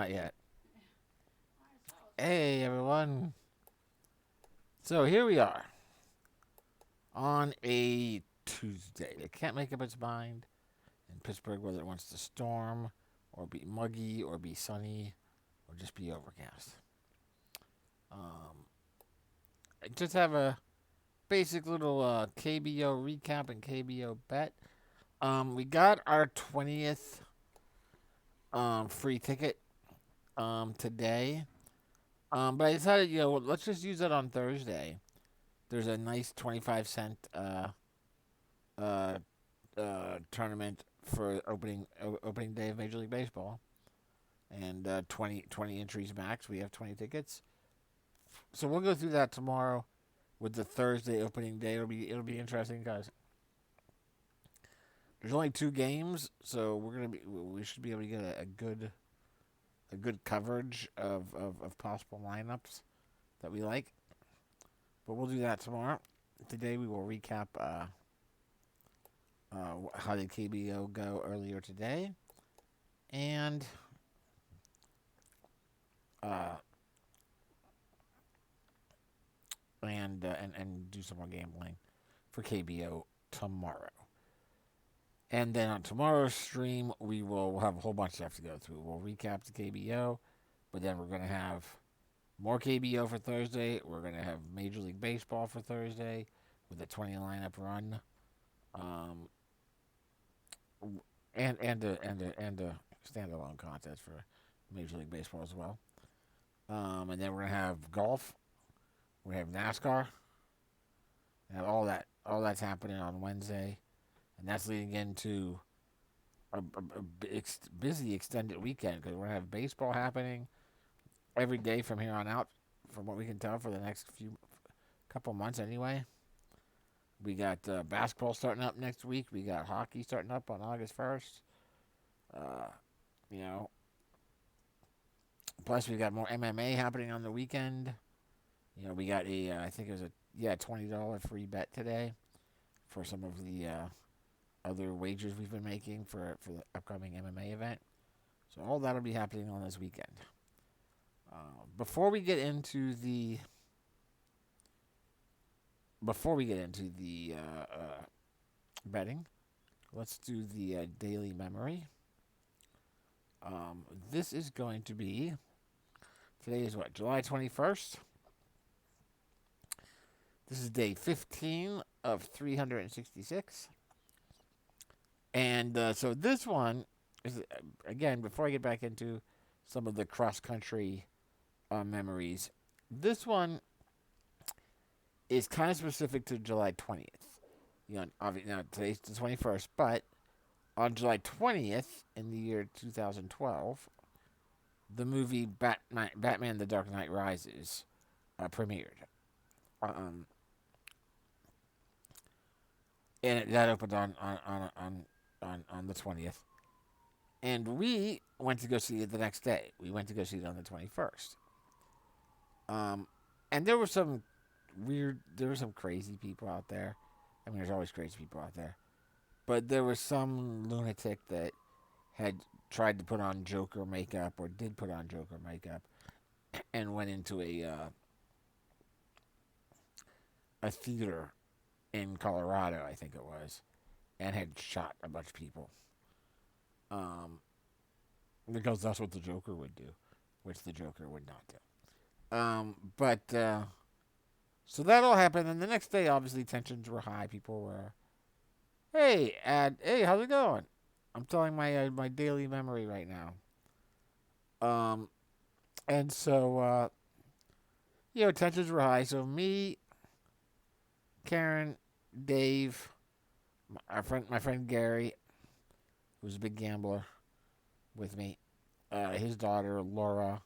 not yet. Hey, everyone. So here we are on a Tuesday. It can't make up its mind in Pittsburgh whether it wants to storm or be muggy or be sunny or just be overcast. Um, I just have a basic little KBO recap and KBO bet. We got our 20th free ticket today. But I decided, let's just use it on Thursday. There's a nice 25 cent uh, tournament for opening day of Major League Baseball, and 20 entries max. We have 20 tickets, so we'll go through that tomorrow with the Thursday opening day. It'll be interesting, guys. There's only two games, so we should be able to get a good coverage of possible lineups that we like. But we'll do that tomorrow. Today we will recap how did KBO go earlier today, and uh, and do some more gambling for KBO tomorrow. And then on tomorrow's stream, we'll have a whole bunch of stuff to go through. We'll recap the KBO, but then we're going to have more KBO for Thursday. We're going to have Major League Baseball for Thursday with a 20 lineup run. Um, and a standalone contest for Major League Baseball as well. And then we're gonna have golf. We have NASCAR. And all that's happening on Wednesday, and that's leading into a busy extended weekend because we're gonna have baseball happening every day from here on out, from what we can tell for the next few couple months anyway. We got basketball starting up next week. We got hockey starting up on August 1st. Uh, you know, plus we got more MMA happening on the weekend. We got I think it was a $20 free bet today for some of the other wagers we've been making for the upcoming MMA event. So all that'll be happening on this weekend. Before we get into the betting, let's do the daily memory. This is going to be today is what, July 21st. This is day 15 of 366. And so this one is, again, before I get back into some of the cross country memories, this one is kind of specific to July 20th. Obviously, now today's the 21st, but on July 20th in the year 2012, the movie Batman: The Dark Knight Rises premiered. Um, and that opened on the 20th. And we went to go see it the next day. We went to go see it on the 21st. And there were some crazy people out there. I mean, there's always crazy people out there. But there was some lunatic that had tried to put on Joker makeup or did put on Joker makeup and went into a theater in Colorado, I think it was, and had shot a bunch of people. Um, because that's what the Joker would do, which the Joker would not do. But so that all happened, and the next day, obviously, tensions were high. People were, hey, how's it going? I'm telling my daily memory right now. Um, and so tensions were high. So me, Karen, Dave, my friend Gary, who's a big gambler with me, his daughter Laura,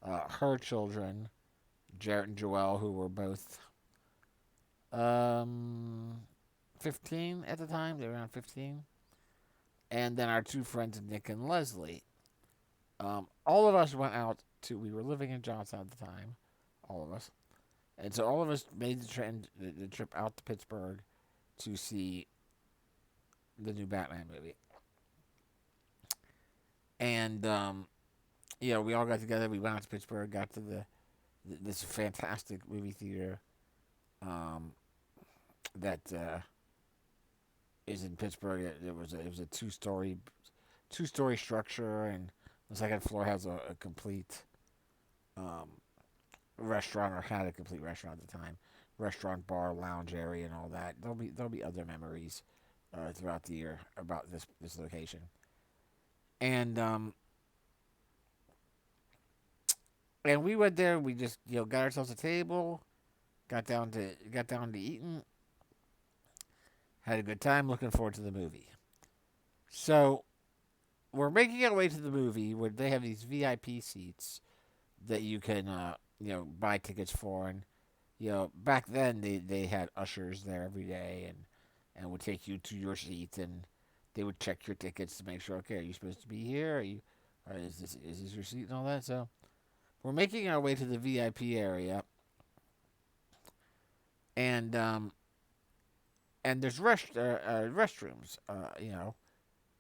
her children, Jarrett and Joelle, who were both um 15 at the time. They were around 15. And then our two friends, Nick and Leslie. All of us went out we were living in Johnstown at the time, all of us. And so all of us made the trip out to Pittsburgh to see the new Batman movie. And we all got together. We went out to Pittsburgh, got to this fantastic movie theater um, that is in Pittsburgh. It was a two story structure, and the second floor has a complete um, restaurant, or had a complete restaurant at the time. Restaurant, bar, lounge area, and all that. There'll be other memories throughout the year about this location. And we went there. We just got ourselves a table, got down to eating, had a good time. Looking forward to the movie. So we're making our way to the movie where they have these VIP seats that you can buy tickets for. And back then they had ushers there every day, and would take you to your seat, and they would check your tickets to make sure, okay, are you supposed to be here? Is this your seat and all that? So we're making our way to the VIP area, and there's restrooms,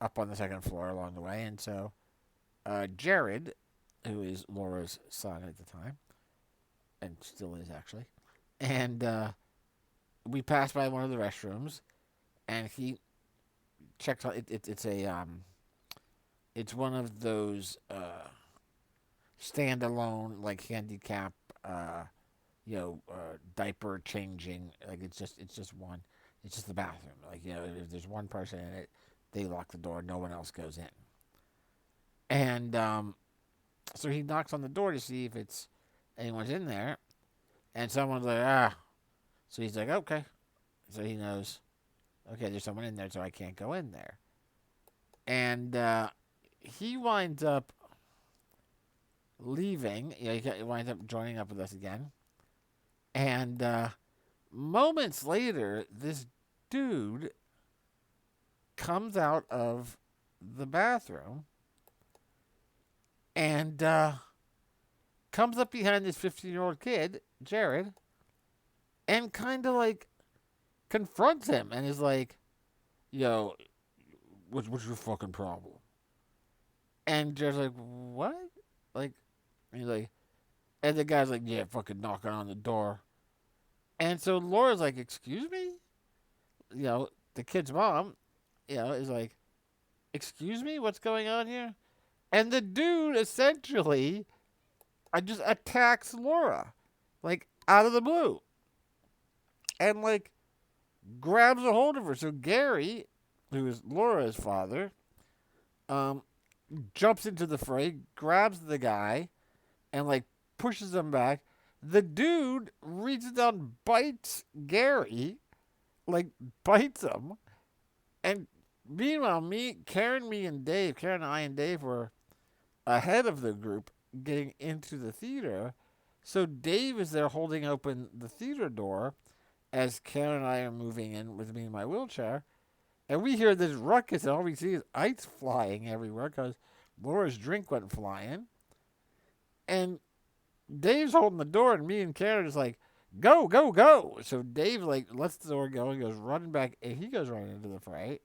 up on the second floor along the way. And so Jared, who is Laura's son at the time, and still is actually, and we passed by one of the restrooms, and he checks out. It's one of those standalone, like, handicap, diaper changing. Like, it's just one. It's just the bathroom. Like, if there's one person in it, they lock the door. No one else goes in. And so he knocks on the door to see if anyone's in there, and someone's like, ah. So he's like, okay. So he knows, okay, there's someone in there, so I can't go in there. And he winds up leaving. He winds up joining up with us again. And moments later, this dude comes out of the bathroom and comes up behind this 15-year-old kid, Jared, and kind of like confronts him and is like, yo, what's your fucking problem? And Jared's like, what? Like, and he's like, and the guy's like, yeah, fucking knocking on the door. And so Laura's like, excuse me? The kid's mom, is like, excuse me? What's going on here? And the dude essentially just attacks Laura, like, out of the blue. And, like, grabs a hold of her. So Gary, who is Laura's father, jumps into the fray, grabs the guy, and, like, pushes him back. The dude reaches down, bites Gary, like, bites him. And meanwhile, Karen and I and Dave were ahead of the group getting into the theater. So Dave is there holding open the theater door as Karen and I are moving in with me in my wheelchair. And we hear this ruckus, and all we see is ice flying everywhere because Laura's drink went flying. And Dave's holding the door, and me and Karen are just like, go, go, go. So Dave, like, lets the door go and goes running back, and he goes running into the fray.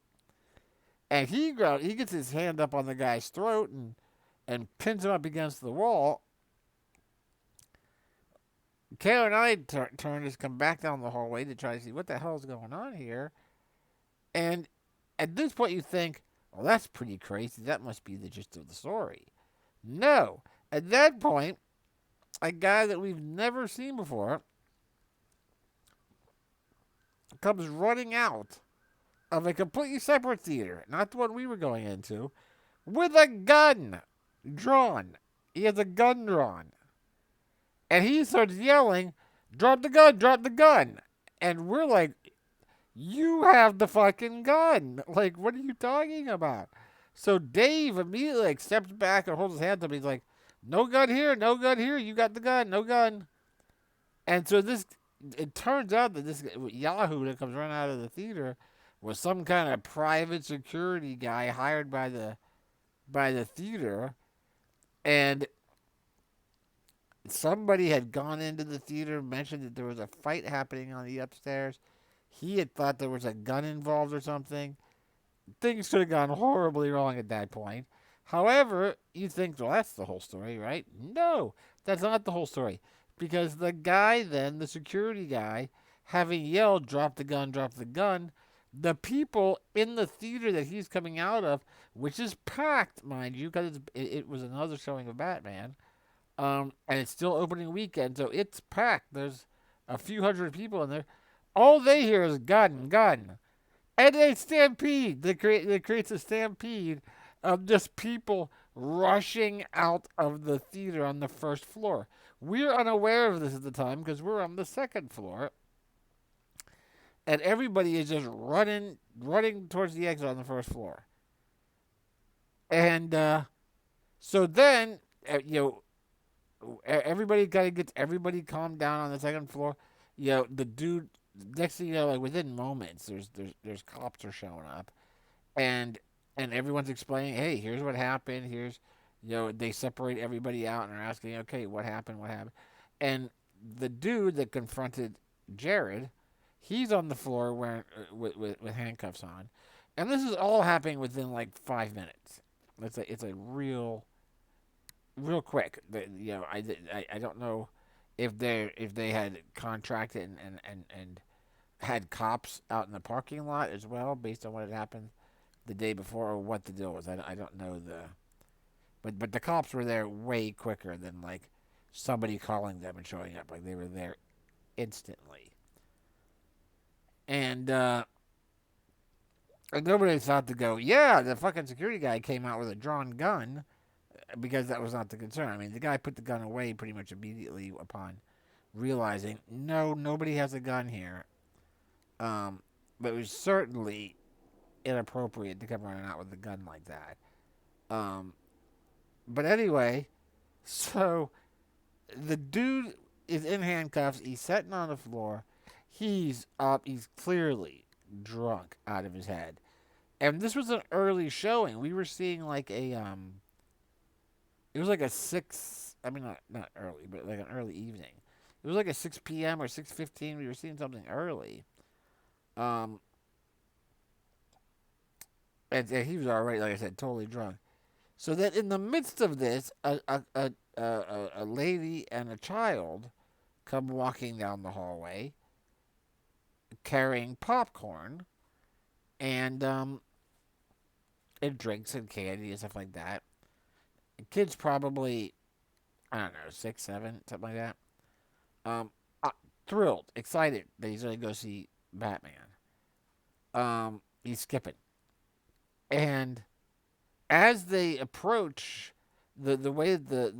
And he gets his hand up on the guy's throat and pins him up against the wall. Karen and I turn to come back down the hallway to try to see what the hell is going on here. And at this point, you think, well, that's pretty crazy. That must be the gist of the story. No. At that point, a guy that we've never seen before comes running out of a completely separate theater, not the one we were going into, with a gun drawn. He has a gun drawn. And he starts yelling, drop the gun, drop the gun. And we're like, you have the fucking gun. Like, what are you talking about? So Dave immediately, like, steps back and holds his hands up. He's like, no gun here, no gun here. You got the gun, no gun. And so it turns out that this Yahoo that comes running out of the theater was some kind of private security guy hired by the theater. And somebody had gone into the theater, mentioned that there was a fight happening on the upstairs. He had thought there was a gun involved or something. Things could have gone horribly wrong at that point. However, you think, well, that's the whole story, right? No, that's not the whole story. Because the guy, then, the security guy, having yelled, drop the gun, the people in the theater that he's coming out of, which is packed, mind you, because it was another showing of Batman, and it's still opening weekend, so it's packed. There's a few hundred people in there. All they hear is gun, gun. And a stampede. That creates a stampede of just people rushing out of the theater on the first floor. We're unaware of this at the time because we're on the second floor, and everybody is just running towards the exit on the first floor. And so then, everybody kind of gets everybody calmed down on the second floor. The dude. Next thing you know, like within moments, there's cops are showing up, and everyone's explaining, hey, here's what happened. Here's, they separate everybody out and are asking, okay, what happened? What happened? And the dude that confronted Jared, he's on the floor wearing with handcuffs on, and this is all happening within like 5 minutes. It's a real quick. I don't know if they had contracted and had cops out in the parking lot as well, based on what had happened the day before, or what the deal was. I don't know but the cops were there way quicker than like somebody calling them and showing up. Like they were there instantly, and nobody thought to go, yeah, the fucking security guy came out with a drawn gun, because that was not the concern. I mean, the guy put the gun away pretty much immediately upon realizing, no, nobody has a gun here. But it was certainly inappropriate to come running out with a gun like that. Um, but anyway, so the dude is in handcuffs. He's sitting on the floor. He's up. He's clearly drunk out of his head. And this was an early showing. We were seeing like it was like a 6, I mean, not early, but like an early evening. It was like a 6 p.m. or 6:15. We were seeing something early. Um, and he was already, like I said, totally drunk. So that in the midst of this, a lady and a child come walking down the hallway carrying popcorn and drinks and candy and stuff like that. Kids probably, I don't know, 6, 7, something like that. Um, Thrilled, excited that he's going to go see Batman. He's skipping, and as they approach the way the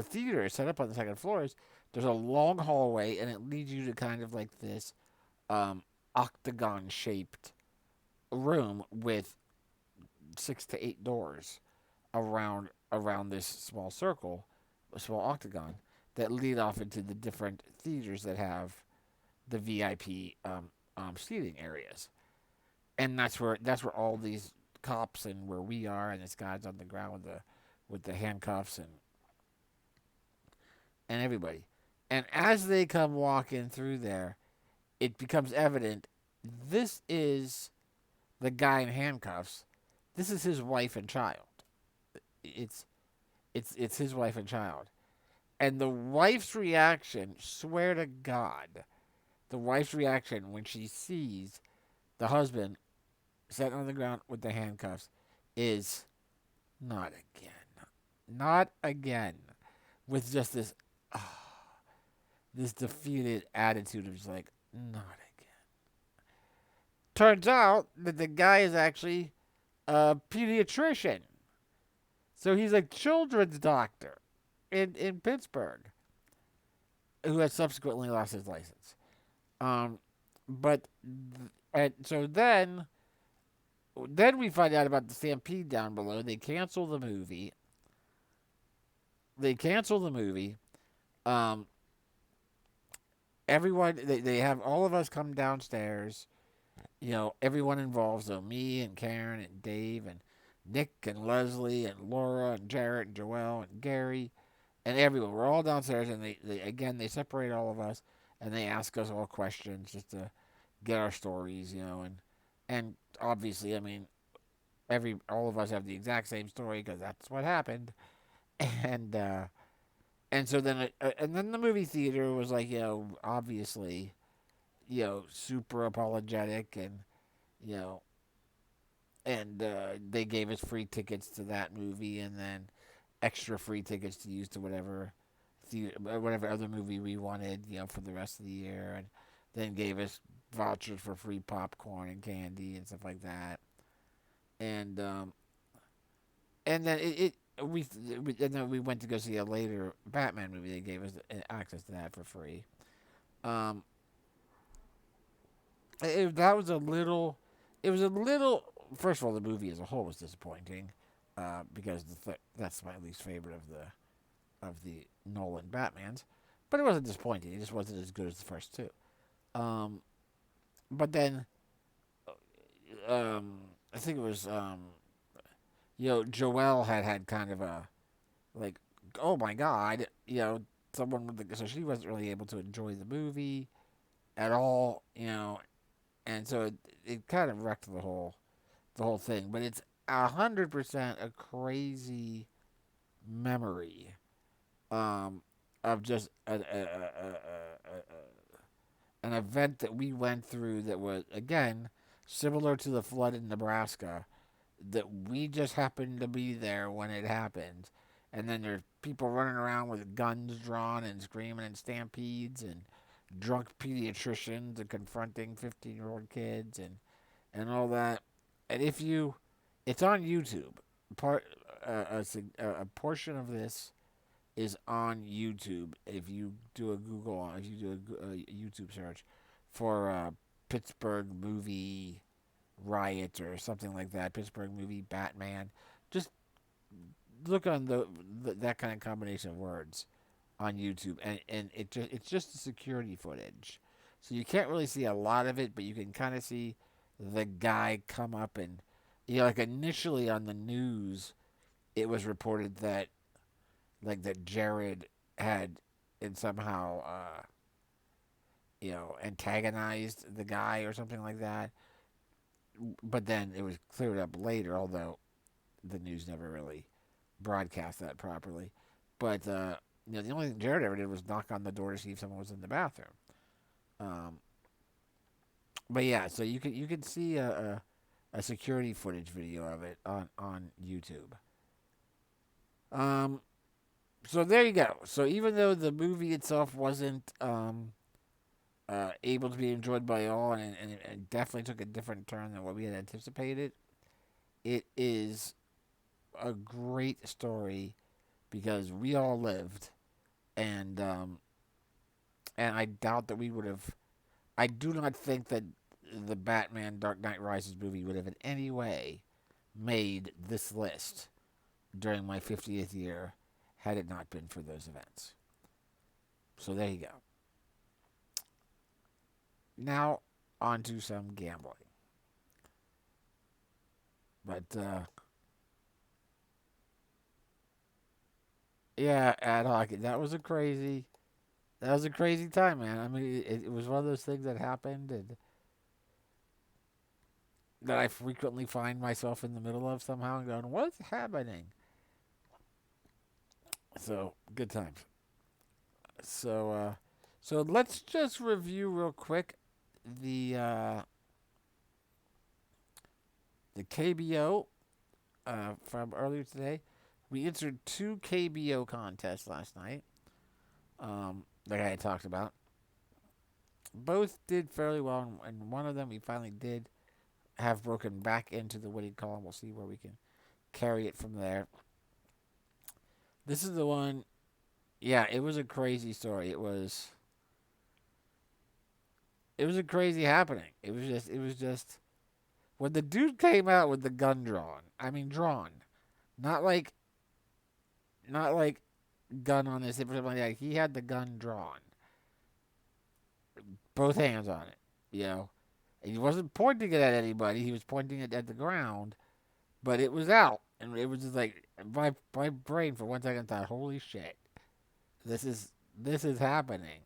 theater is set up on the second floor is there's a long hallway, and it leads you to kind of like this octagon shaped room with 6 to 8 doors around this small circle, a small octagon that lead off into the different theaters that have the VIP seating areas, and that's where all these cops and where we are, and this guy's on the ground with the handcuffs and everybody. And as they come walking through there, it becomes evident this is the guy in handcuffs. This is his wife and child. It's it's his wife and child. And the wife's reaction, swear to God, the wife's reaction when she sees the husband sitting on the ground with the handcuffs is not again. Not again. With just this defeated attitude of just like, not again. Turns out that the guy is actually a pediatrician. So he's a children's doctor in Pittsburgh who has subsequently lost his license. Um, but and so then we find out about the stampede down below. They cancel the movie. Um, Everyone they have all of us come downstairs. Everyone involved. So me and Karen and Dave and Nick and Leslie and Laura and Jarrett and Joelle and Gary and everyone. We're all downstairs, and they separate all of us, and they ask us all questions just to get our stories, and obviously, I mean, all of us have the exact same story because that's what happened, and so then and then the movie theater was like, obviously, super apologetic, and you know and they gave us free tickets to that movie, and then extra free tickets to use to whatever other movie we wanted, for the rest of the year, and then gave us vouchers for free popcorn and candy and stuff like that, and then and then we went to go see a later Batman movie. They gave us access to that for free. Um, that was a little. It was a little. First of all, the movie as a whole was disappointing, because that's my least favorite of the Nolan Batmans. But it wasn't disappointing. It just wasn't as good as the first two. Um, but then, I think it was, Joelle had kind of a, like, oh my god, someone with so she wasn't really able to enjoy the movie at all, and so it kind of wrecked the whole thing. But it's 100% a crazy memory, of just an event that we went through that was, again, similar to the flood in Nebraska, that we just happened to be there when it happened. And then there's people running around with guns drawn and screaming and stampedes, and drunk pediatricians and confronting 15-year-old kids, and all that. And it's on YouTube. Part a portion of this is on YouTube. If you do a YouTube search for Pittsburgh movie riot or something like that, Pittsburgh movie Batman, just look on that kind of combination of words on YouTube, and it's just the security footage, so you can't really see a lot of it, but you can kind of see the guy come up, and like initially on the news, it was reported that, like, that Jared had and somehow antagonized the guy or something like that, but then it was cleared up later, although the news never really broadcast that properly. But the only thing Jared ever did was knock on the door to see if someone was in the bathroom. Um, but yeah, so you can see a security footage video of it on YouTube. Um, so there you go. So even though the movie itself wasn't able to be enjoyed by all, and it definitely took a different turn than what we had anticipated, it is a great story because we all lived, and I doubt that we would have. I do not think that the Batman Dark Knight Rises movie would have in any way made this list during my 50th year had it not been for those events. So there you go. Now, on to some gambling. But, yeah, ad hoc. That was a crazy time, man. I mean, it was one of those things that happened, and that I frequently find myself in the middle of somehow and going, what's happening? So, good times. So let's just review real quick the uh, the KBO from earlier today. We entered two KBO contests last night, like I had talked about. Both did fairly well, and one of them we finally did have broken back into the Wooded column. We'll see where we can carry it from there. This is the one. Yeah, it was a crazy story. It was a crazy happening. It was just when the dude came out with the gun drawn. I mean, drawn, not like gun on his hip or something like that. He had the gun drawn, both hands on it. You know, and he wasn't pointing it at anybody. He was pointing it at the ground, but it was out, and it was just like my brain for 1 second thought, "Holy shit, this is happening."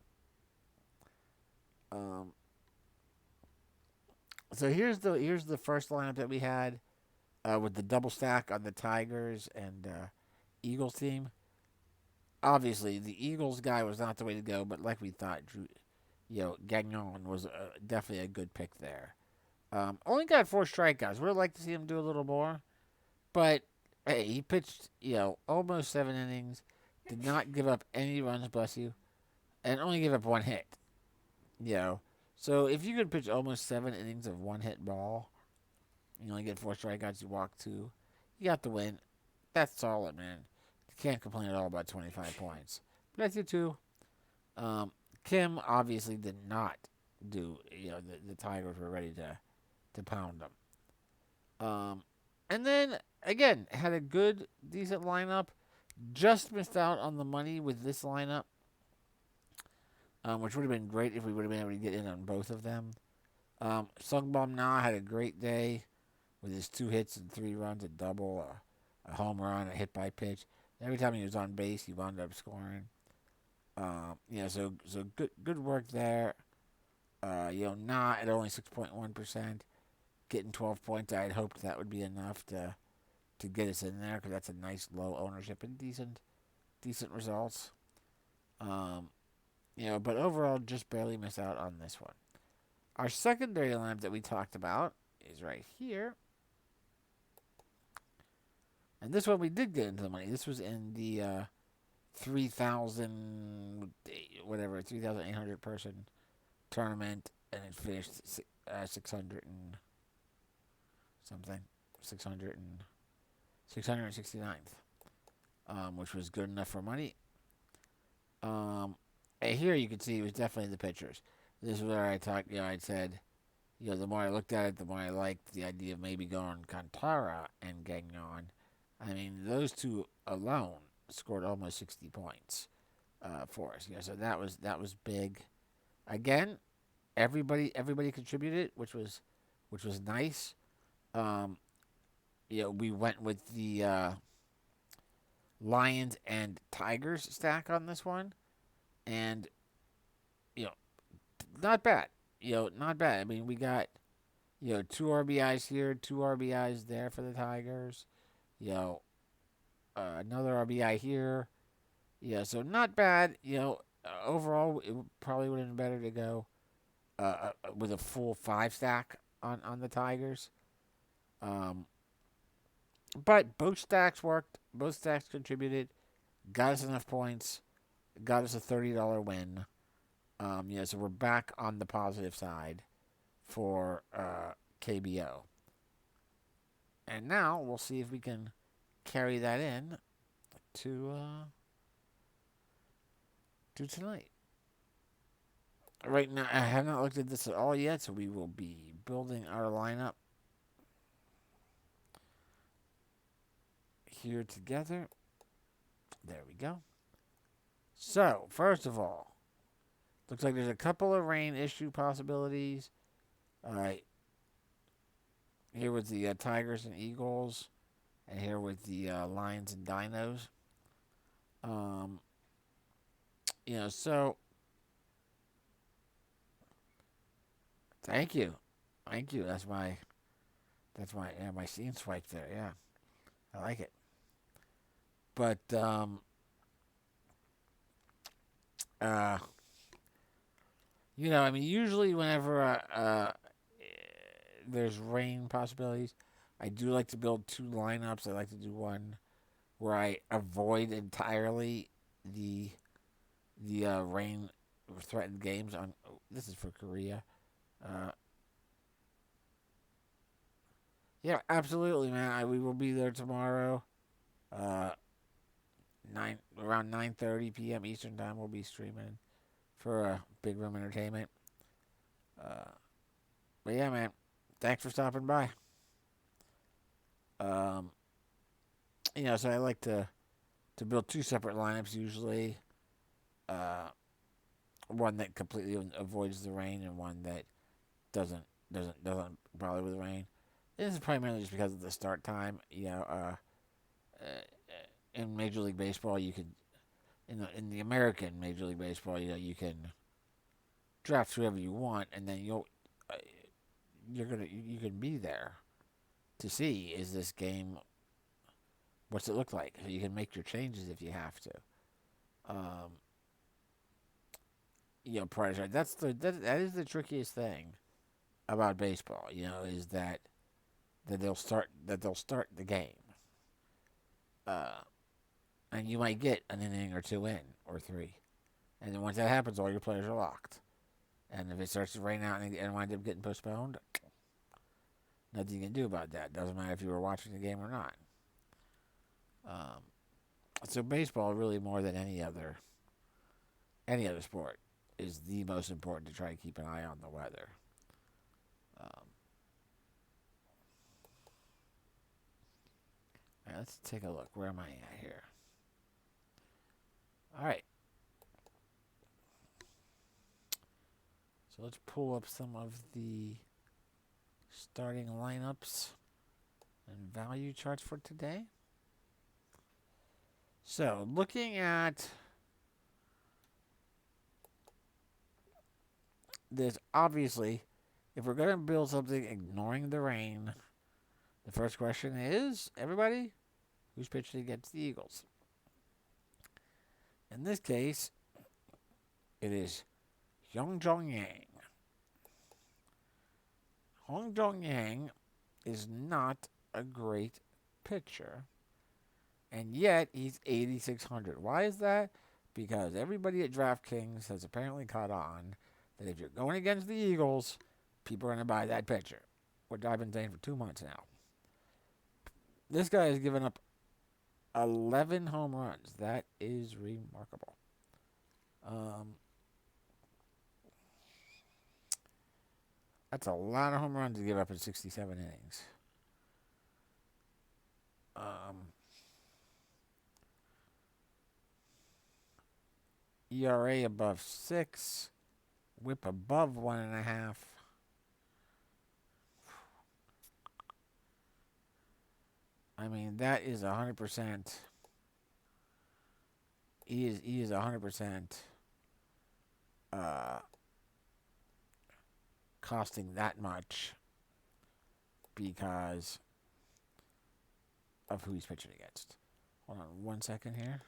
So here's the first lineup that we had. with the double stack on the Tigers and Eagles team. Obviously, the Eagles guy was not the way to go, but like we thought, Gagnon was definitely a good pick there. Only got 4 strikeouts. Would like to see him do a little more, but hey, he pitched almost 7 innings, did not give up any runs, bless you, and only gave up 1 hit. You know, so if you could pitch almost 7 innings of 1 hit ball, you only get 4 strikeouts, you walk 2, you got the win. That's solid, man. You can't complain at all about 25 points. But that's you too. Kim obviously did not do. The Tigers were ready to pound them. And then again had a good, decent lineup. Just missed out on the money with this lineup, which would have been great if we would have been able to get in on both of them. Sungbum Na had a great day with his 2 hits and 3 runs, a double, a home run, a hit by pitch. Every time he was on base, he wound up scoring. So good work there. Na at only 6.1%, getting 12 points. I had hoped that would be enough to get us in there because that's a nice low ownership and decent results. But overall, just barely miss out on this one. Our secondary lineup that we talked about is right here. And this one we did get into the money. This was in the 3,800 person tournament, and it finished 600 and something, 669th, which was good enough for money. And here you can see it was definitely the pitchers. This is where I talked, I'd said, the more I looked at it, the more I liked the idea of maybe going Cantara and Gagnon. I mean, those two alone scored almost 60 points for us. So that was big. Again, everybody contributed, which was nice. We went with the Lions and Tigers stack on this one, and not bad. Not bad. I mean, we got 2 RBIs here, 2 RBIs there for the Tigers. Another RBI here. So not bad. Overall, it probably would have been better to go with a full 5 stack on the Tigers. But both stacks worked. Both stacks contributed. Got us enough points. Got us a $30 win. So we're back on the positive side for KBO. And now we'll see if we can carry that in to tonight. Right now, I have not looked at this at all yet, so we will be building our lineup here together. There we go. So, first of all, looks like there's a couple of rain issue possibilities. All right. Here with the Tigers and Eagles, and here with the Lions and Dinos. So thank you. That's my my scene swipe there. Yeah, I like it. But usually whenever there's rain possibilities, I do like to build 2 lineups. I like to do one where I avoid entirely the rain threatened games. This is for Korea. Yeah, absolutely, man. We will be there tomorrow. Around 9:30 p.m. Eastern time. We'll be streaming for Big Room Entertainment. But yeah, man. Thanks for stopping by. So I like to build 2 separate lineups usually. One that completely avoids the rain, and one that doesn't bother with rain. This is primarily just because of the start time. In Major League Baseball, you could in the American Major League Baseball, you can draft whoever you want, and then you can be there to see is this game. What's it look like? You can make your changes if you have to. Um, prior to that is the trickiest thing about baseball. Is that they'll start the game, uh, and you might get an inning or two in or three, and then once that happens, all your players are locked. And if it starts to rain out and wind up getting postponed, nothing you can do about that. Doesn't matter if you were watching the game or not. Um, so baseball, really more than any other sport, is the most important to try to keep an eye on the weather. Um, all right, let's take a look. Where am I at here? All right. So let's pull up some of the starting lineups and value charts for today. So looking at this, obviously, if we're going to build something ignoring the rain, the first question is, everybody, who's pitching against the Eagles? In this case, it is Hyun Jong Yang. Hyun Jong Yang is not a great pitcher, and yet he's 8,600. Why is that? Because everybody at DraftKings has apparently caught on that if you're going against the Eagles, people are going to buy that pitcher, which I've been saying for 2 months now. This guy has given up 11 home runs. That is remarkable. That's a lot of home runs to give up in 67 innings. ERA above 6, WHIP above 1.5. I mean, that is 100%. He is 100% costing that much because of who he's pitching against. Hold on 1 second here.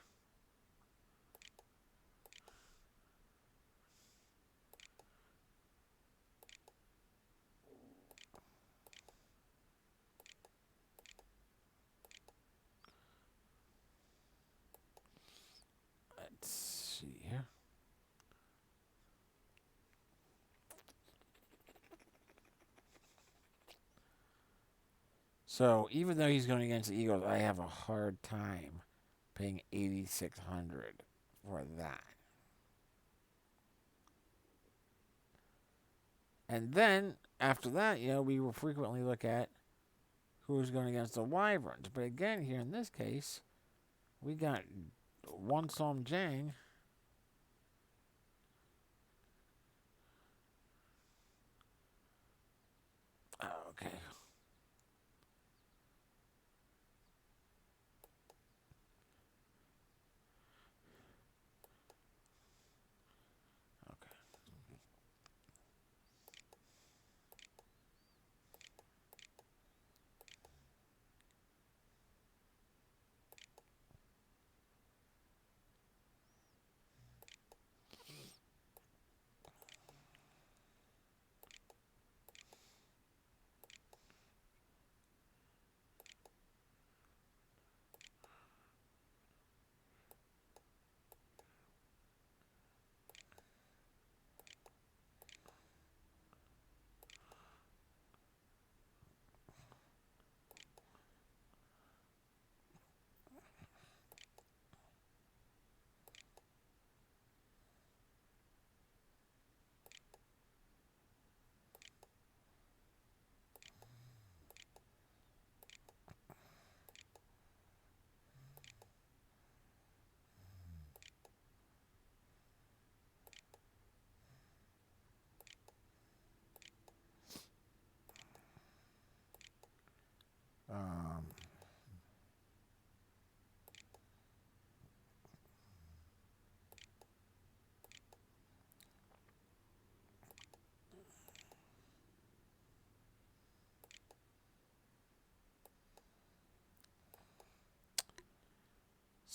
Let's see here. So even though he's going against the Eagles, I have a hard time paying 8,600 for that. And then after that, we will frequently look at who's going against the Wyverns. But again, here in this case, we got Won-Som Jang. Oh, okay.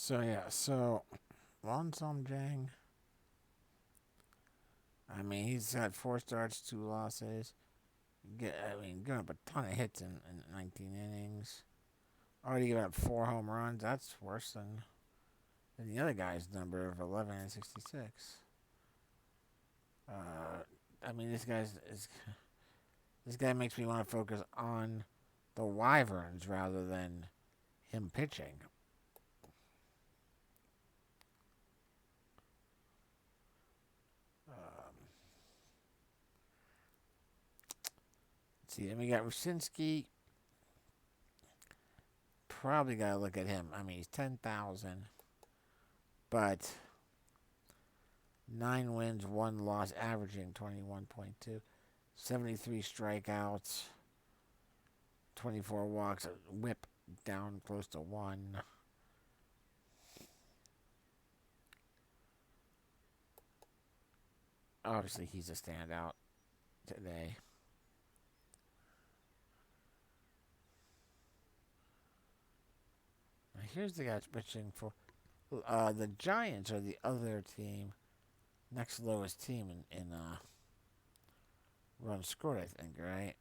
So yeah, so Won Sum Jang. I mean, he's got 4 starts, 2 losses. Giving up a ton of hits in 19 innings. Already given up 4 home runs. That's worse than the other guy's number of 11 and 66. This guy makes me want to focus on the Wyverns rather than him pitching. Let's see, then we got Rucinski. Probably got to look at him. I mean, he's 10,000, but 9 wins, 1 loss, averaging 21.2, 73 strikeouts, 24 walks, a whip down close to 1. Obviously, he's a standout today. Now, here's the guy pitching for the Giants are the other team, next lowest team in runs scored, I think, right?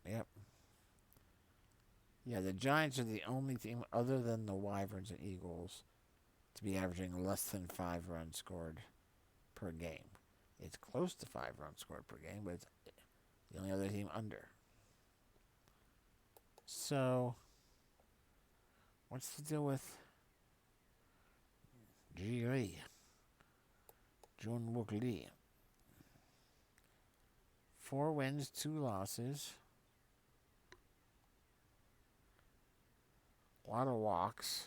Yep. Yeah, the Giants are the only team other than the Wyverns and Eagles to be averaging less than 5 runs scored per game. It's close to 5 runs scored per game, but it's the only other team under. So, what's the deal with Ji Lee? Jun Wook Lee. 4 wins, 2 losses. A lot of walks.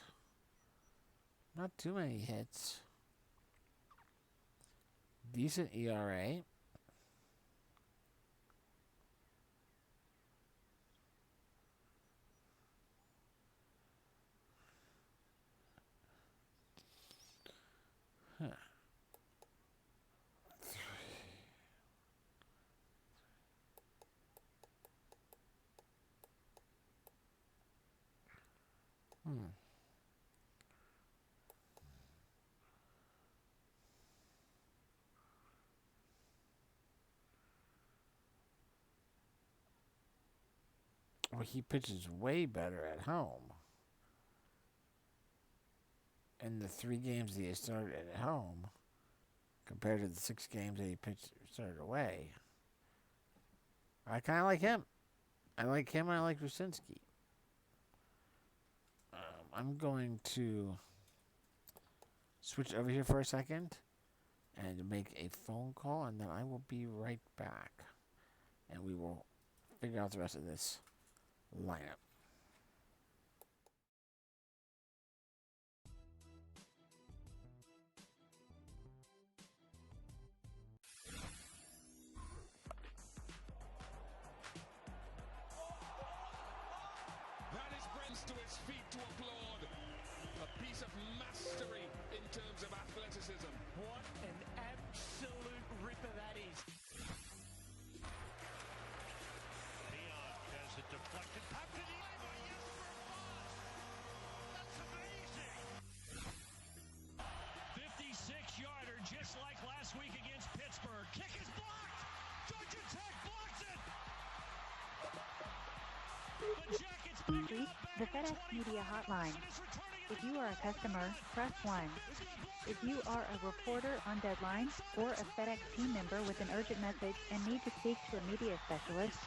Not too many hits. Decent ERA. Huh. Hmm. Well, he pitches way better at home. In the 3 games that he started at home, compared to the 6 games that he started away. I kind of like him. I like him. I like Rucinski. I'm going to switch over here for a second and make a phone call, and then I will be right back. And we will figure out the rest of this lineup. That is Brents to his feet to applaud. A piece of mastery in terms of athleticism. What an absolute ripper that is. Leon has it deflected. Up to the over. Yes, for a pass. That's amazing. 56-yarder, just like last week against Pittsburgh. Kick is blocked. Georgia Tech blocks it. The Jackets pick it up The FedEx Media Hotline. If you are a customer, press 1. If you are a reporter on deadline or a FedEx team member with an urgent message and need to speak to a media specialist,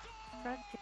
press 2.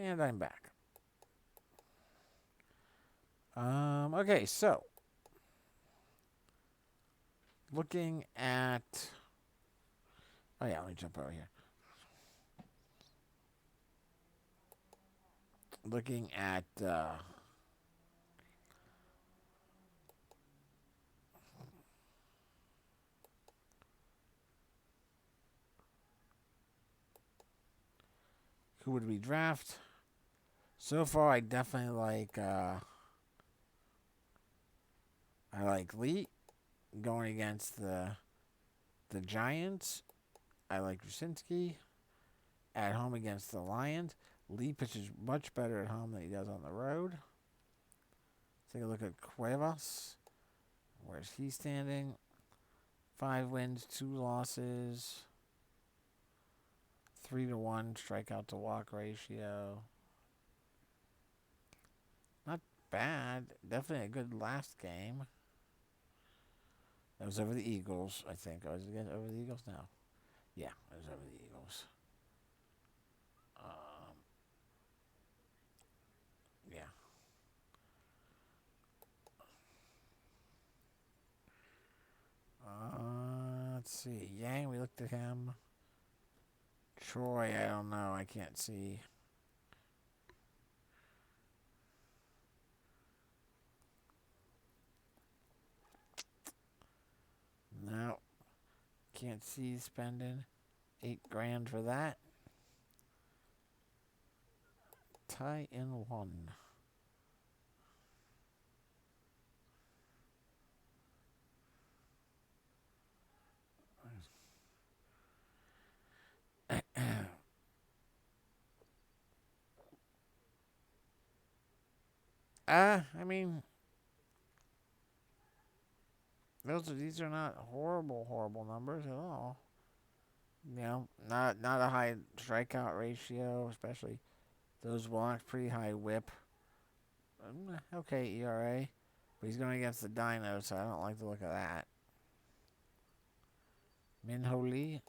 And I'm back. Okay, so looking at. Oh yeah, let me jump over here. Looking at who would we draft? So far, I definitely like. I like Lee going against the Giants. I like Rucinski at home against the Lions. Lee pitches much better at home than he does on the road. Take a look at Cuevas. Where's he standing? 5 wins, 2 losses, 3-1 strikeout to walk ratio. Not bad. Definitely a good last game. That was over the Eagles, I think. Was it over the Eagles? No. Yeah, it was over the Eagles. Yeah. Let's see. Yang, we looked at him. Troy, I don't know. I can't see. No. Can't see spending $8,000 for that. Tie in one. I mean, these are not horrible numbers at all. You know, not a high strikeout ratio, especially those walks. Pretty high WHIP. Okay, ERA, but he's going against the Dinos, so I don't like the look of that. Min-Ho Lee.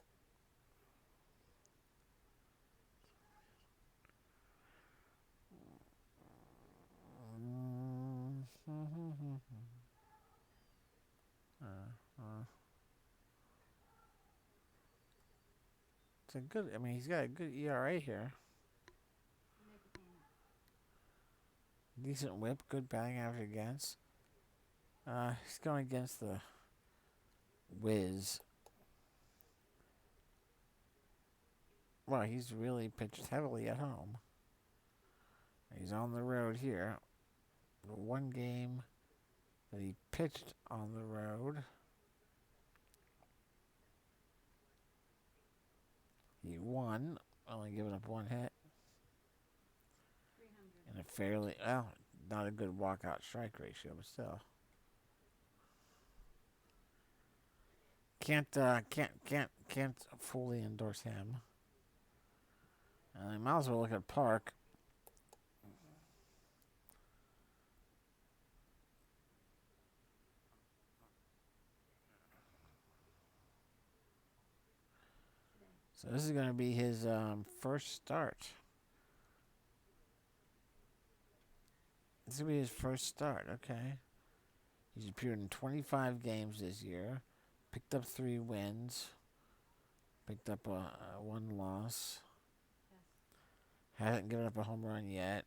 It's a good. I mean, he's got a good ERA here. Decent WHIP, good batting average against. He's going against the Wiz. Well, he's really pitched heavily at home. He's on the road here. The one game that he pitched on the road, he won, only giving up 1 hit. And a fairly, well, not a good walkout strike ratio, but still. Can't fully endorse him. I might as well look at Park. So this is going to be his first start. This will be his first start, okay. He's appeared in 25 games this year. Picked up 3 wins. Picked up 1 loss. Hasn't given up a home run yet.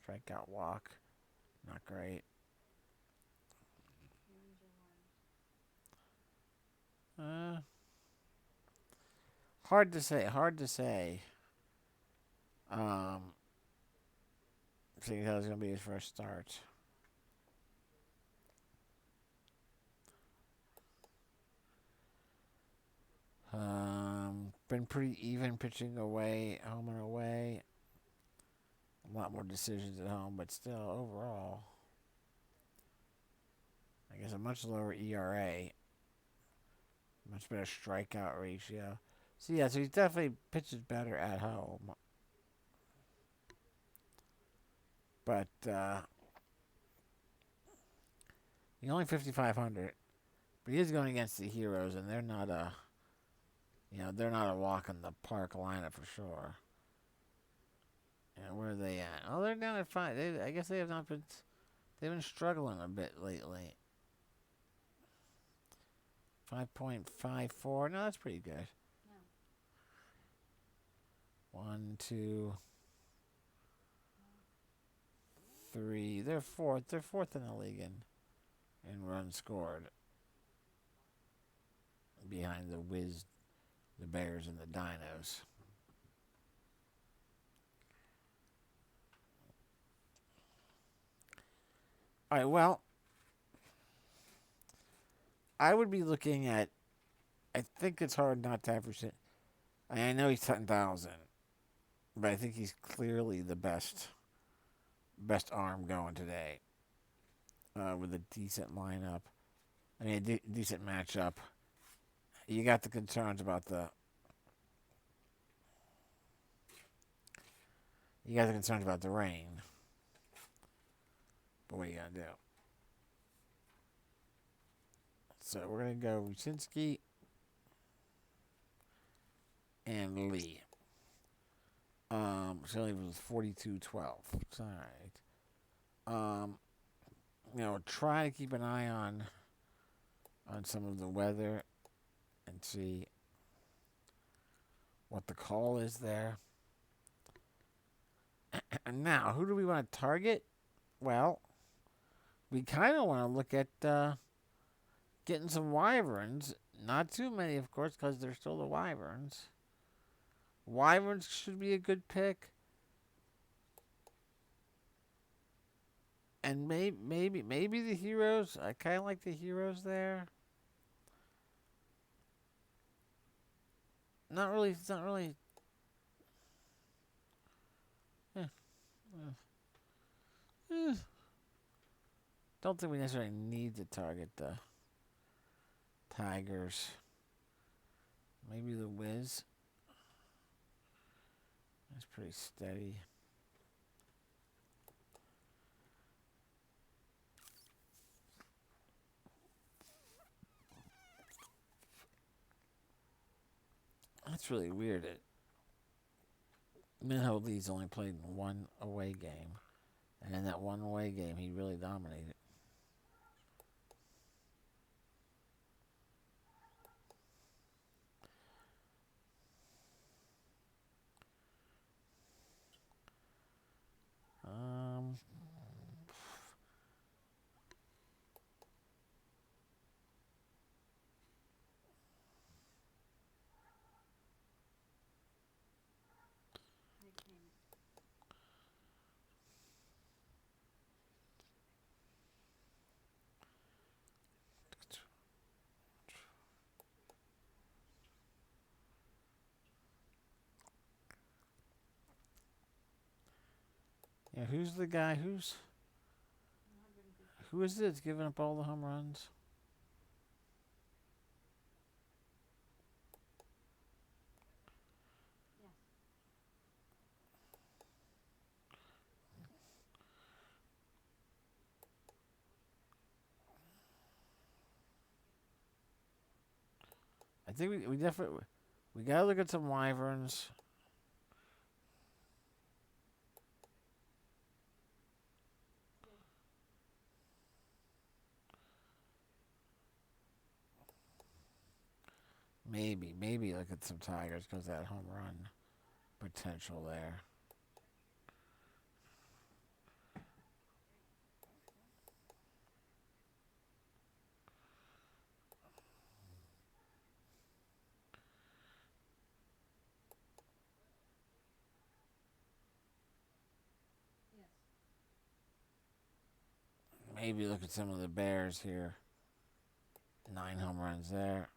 Strikeout walk. Not great. Hard to say. Seeing how it's going to be his first start. Been pretty even pitching away, home and away. A lot more decisions at home, but still, overall, I guess a much lower ERA. Much better strikeout ratio. So, yeah, so he definitely pitches better at home. But, he's only 5,500. But he is going against the Heroes, and they're not a walk in the park lineup for sure. And where are they down at 5. I guess they have not been. They've been struggling a bit lately. 5.54. No, that's pretty good. No. 1, 2, 3. They're fourth. They're fourth in the league in runs scored. Behind the the Bears, and the Dinos. All right, well, I would be looking at. I think it's hard not to have percent. I know he's 10,000, but I think he's clearly the best arm going today. With a decent lineup, I mean a decent matchup. You got the concerns about the. You got the concerns about the rain. But what are you gonna do? So we're gonna go Wyszynski and Lee. Shelley was 42-12. It's all right. Try to keep an eye on some of the weather and see what the call is there. And now, who do we want to target? Well, we kind of want to look at getting some Wyverns. Not too many, of course, because they're still the Wyverns. Wyverns should be a good pick. And maybe the Heroes. I kind of like the Heroes there. Not really. It's not really. Don't think we necessarily need to target the Tigers. Maybe the Wiz. That's pretty steady. That's really weird. Minho Lee's only played in one away game. And in that one away game, he really dominated. Yeah, who's the guy? Who is it that's giving up all the home runs? I think we definitely we gotta look at some Wyverns. Maybe look at some Tigers because that home run potential there. Maybe look at some of the Bears here. 9 home runs there.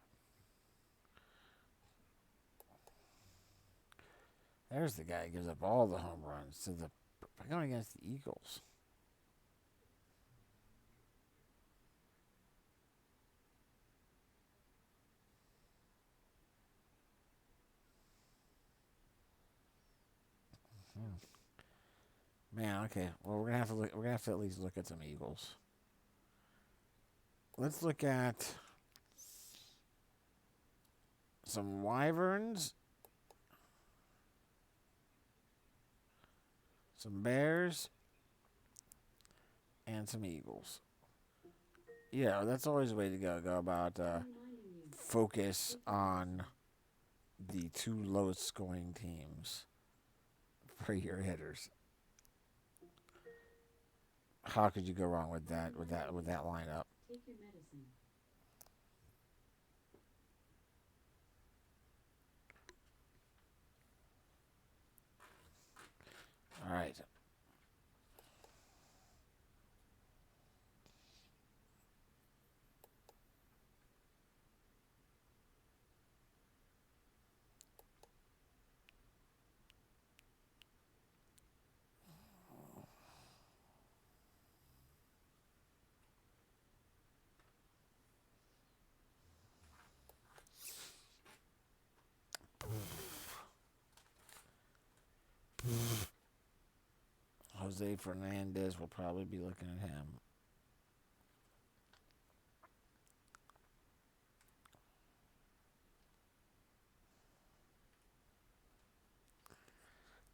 There's the guy who gives up all the home runs to the going against the Eagles. Man, okay. Well, we're gonna have to look. We're gonna have to at least look at some Eagles. Let's look at some Wyverns. some Bears, and some Eagles. Yeah, that's always the way to go. Go about focus on the two lowest scoring teams for your hitters. How could you go wrong with that lineup? Take your medicine. All right. Jose Fernandez will probably be looking at him.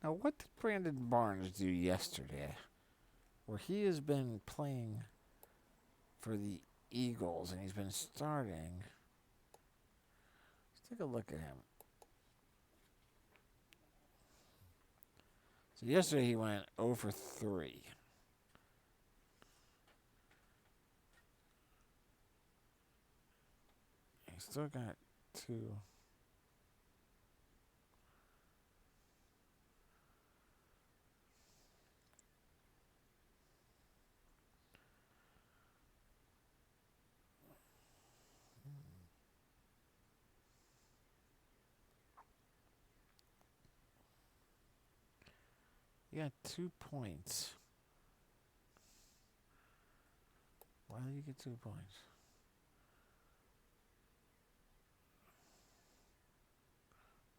Now, what did Brandon Barnes do yesterday? Where he has been playing for the Eagles and he's been starting. Let's take a look at him. So yesterday he went 0 for 3. He still got 2. You got 2 points. Why did you get 2 points?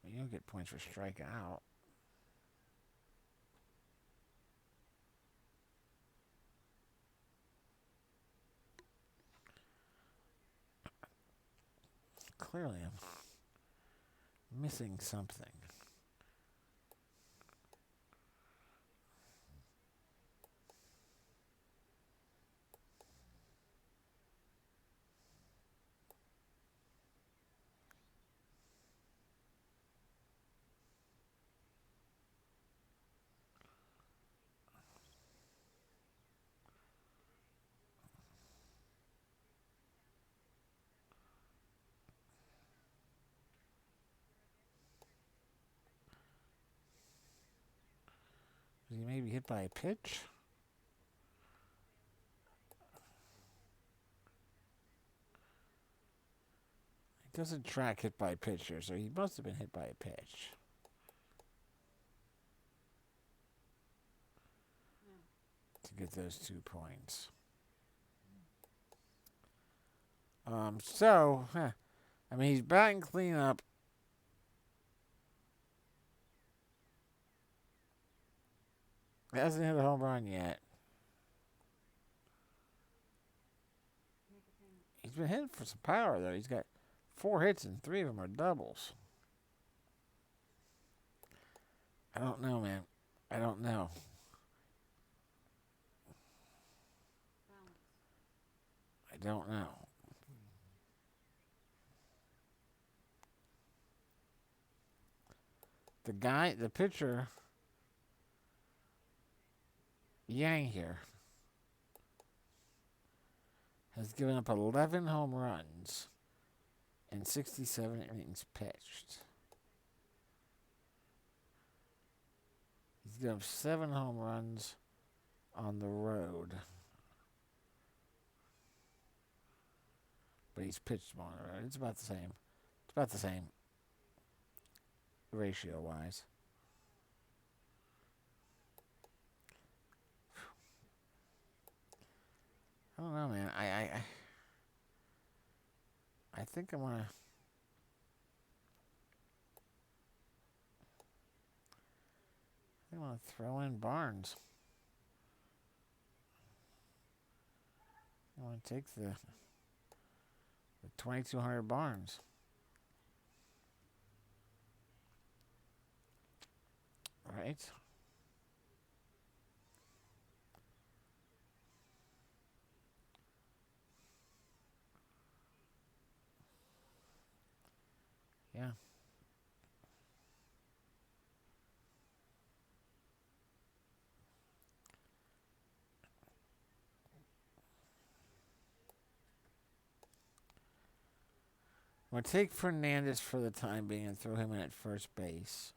Well, you don't get points for striking out. Clearly, I'm missing something. Was he maybe hit by a pitch? It doesn't track hit by a pitch here, so he must have been hit by a pitch. To get those 2 points. I mean, he's batting cleanup. Hasn't hit a home run yet. He's been hitting for some power, though. He's got 4 hits and 3 of them are doubles. I don't know, man. I don't know. I don't know. The pitcher, Yang here, has given up 11 home runs in 67 innings pitched. He's given up 7 home runs on the road. But he's pitched more on the road. It's about the same. It's about the same ratio-wise. I don't know, man. I think I'm gonna. I'm gonna throw in Barnes. I want to take the 2,200 Barnes. Right. We'll take Fernandez for the time being and throw him in at first base.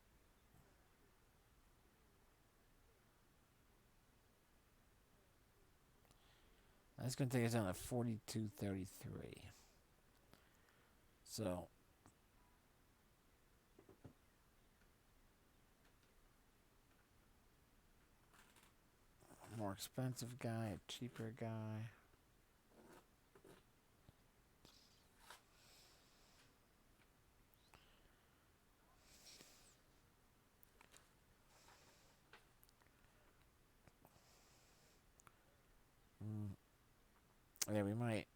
That's going to take us down to 42-33. So, more expensive guy, a cheaper guy. Yeah, we might.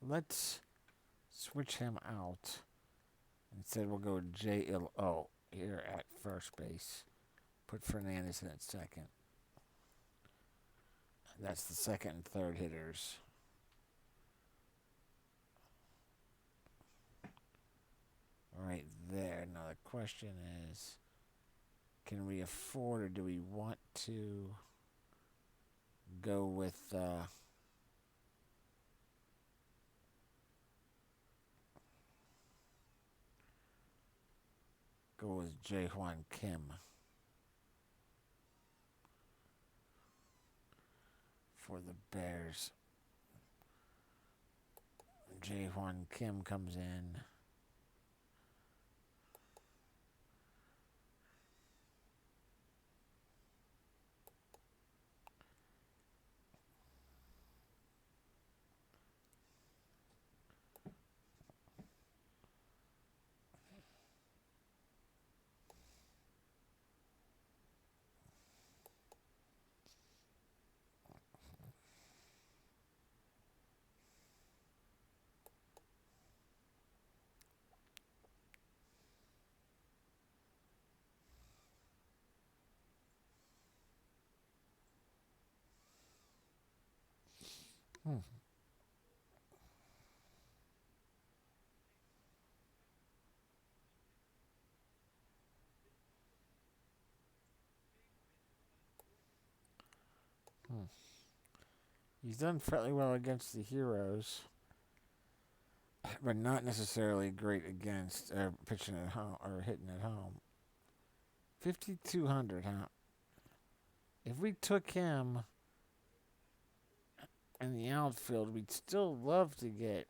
Let's switch him out. Instead, we'll go JLO here at first base. Put Fernandez in at second. That's the second and third hitters. Right there. Now the question is, can we afford or do we want to go with Jae-Hwan Kim for the Bears? Jae-Hwan Kim comes in. He's done fairly well against the Heroes, but not necessarily great against pitching at home or hitting at home. 5,200, huh? If we took him in the outfield, we'd still love to get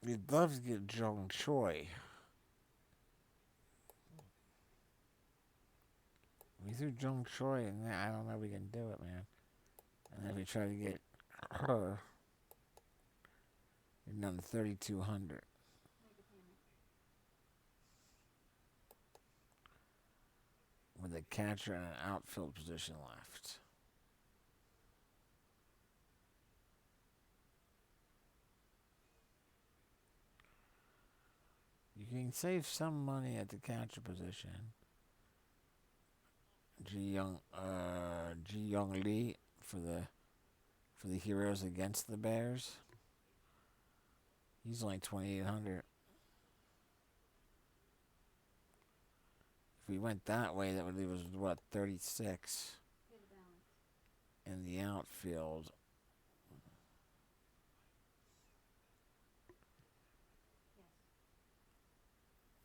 we'd love to get Jung Choi. We threw Jung Choi in there. I don't know if we can do it, man. And then we try to get her. We're down to 3,200. With a catcher and an outfield position left. You can save some money at the catcher position. Ji Young Lee for the Heroes against the Bears. He's only 2,800. If we went that way, that would leave us with what, 36 in the outfield.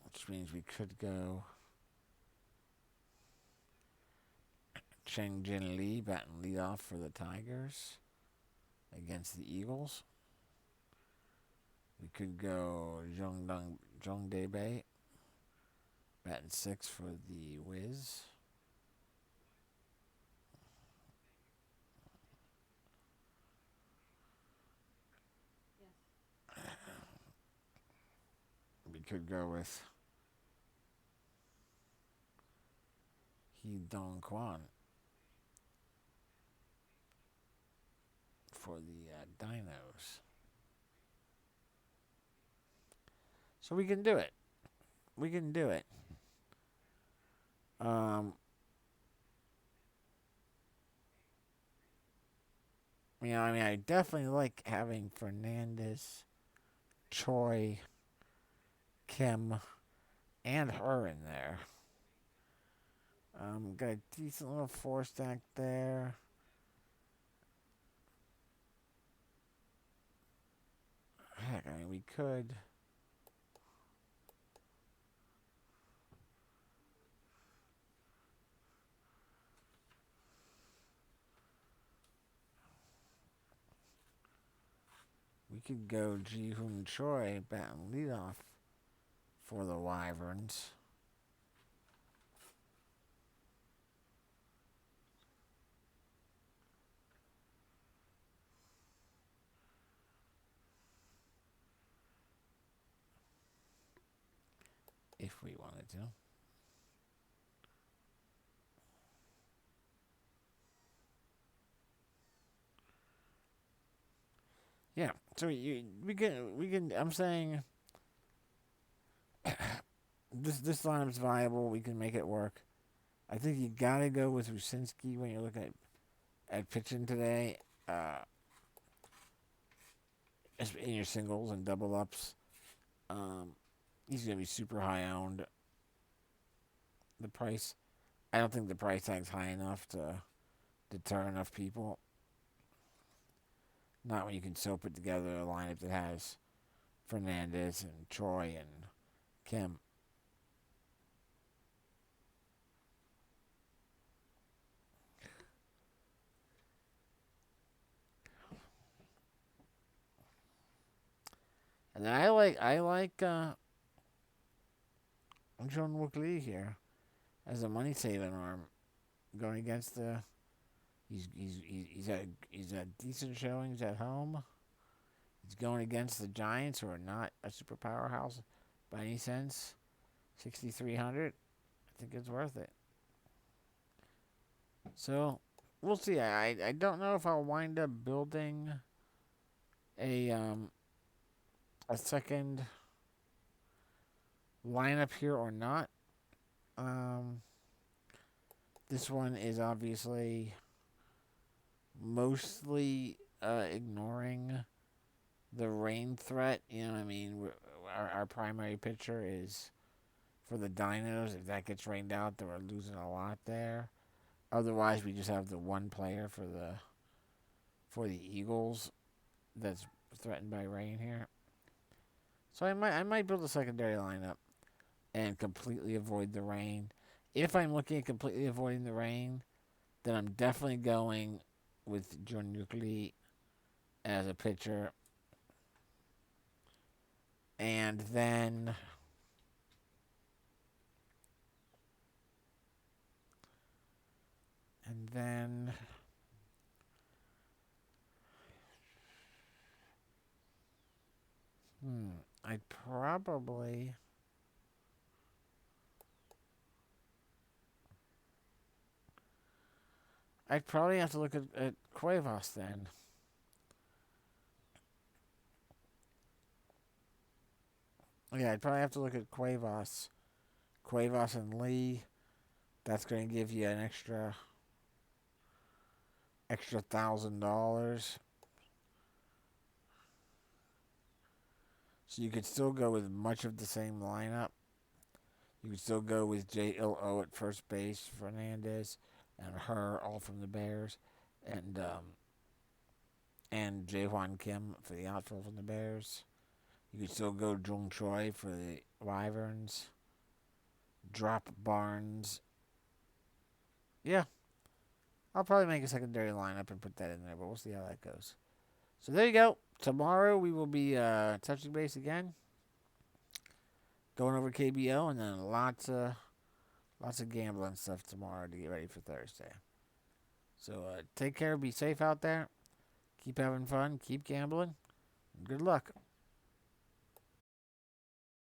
Which means we could go Cheng Jin Lee batting leadoff for the Tigers against the Eagles. We could go Jung Dae-bae batting sixth for the Wiz. We could go with Hee Dong Kwon for the Dinos. So we can do it. We can do it. I definitely like having Fernandez, Choi, Kim, and her in there. Got a decent little 4-stack there. Heck, we could. We could go Ji-Hoon Choi batting leadoff for the Wyverns. If we wanted to. Yeah, so we can. I'm saying this lineup's viable. We can make it work. I think you gotta go with Rucinski when you're looking at pitching today. In your singles and double ups. He's gonna be super high owned. The price, I don't think the price tag's high enough to deter enough people. Not when you can still put together a lineup that has Fernandez and Choi and Kim. And I like Jung-Wook Lee here as a money saving arm, going against the. He's at decent showings at home. He's going against the Giants, who are not a super powerhouse by any sense. 6,300. I think it's worth it. So we'll see. I don't know if I'll wind up building a second lineup here or not. This one is obviously mostly ignoring the rain threat. Our primary pitcher is for the Dinos. If that gets rained out, then we're losing a lot there. Otherwise, we just have the one player for the Eagles that's threatened by rain here. So I might build a secondary lineup and completely avoid the rain. If I'm looking at completely avoiding the rain, then I'm definitely going with Jung-Wook Lee as a pitcher. And then I'd probably have to look at Cuevas then. Yeah, I'd probably have to look at Cuevas and Lee. That's going to give you an extra $1,000. So you could still go with much of the same lineup. You could still go with J.L.O. at first base, Fernandez, and her, all from the Bears, and Jae-Hwan Kim for the outfield from the Bears. You could still go Jung Choi for the Wyverns. Drop Barnes. Yeah. I'll probably make a secondary lineup and put that in there, but we'll see how that goes. So there you go. Tomorrow we will be touching base again. Going over KBO, and then lots of gambling stuff tomorrow to get ready for Thursday. So take care. Be safe out there. Keep having fun. Keep gambling. And good luck.